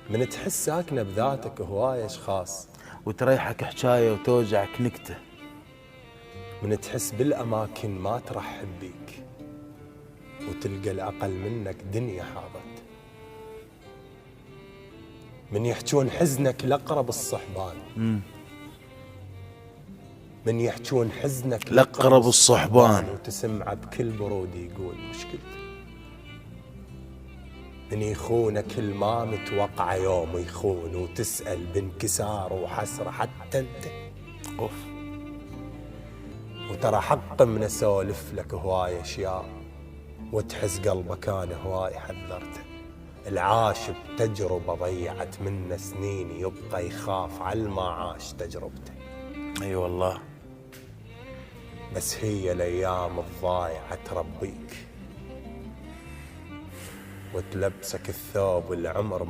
من تحس ساكنة بذاتك هواية أشخاص، وتريحك حكاية وتوجعك نكتة. من تحس بالأماكن ما ترحب بيك، وتلقى الأقل منك دنيا حاضت. من يحجون حزنك لأقرب الصحبان، من يحجون حزنك لأقرب الصحبان، وتسمع بكل برود يقول مشكلته. من يخونك الما متوقع يوم يخون، وتسأل بانكسار وحسرة حتى انت. أوف. وترى حق من اسولف لك هواي اشياء، وتحس قلبك انا هواي حذرته. العاش بتجربة ضيعت منه سنين، يبقى يخاف على ما عاش تجربته. اي والله. بس هي الايام الضايعة تربيك، وتلبسك الثوب العمر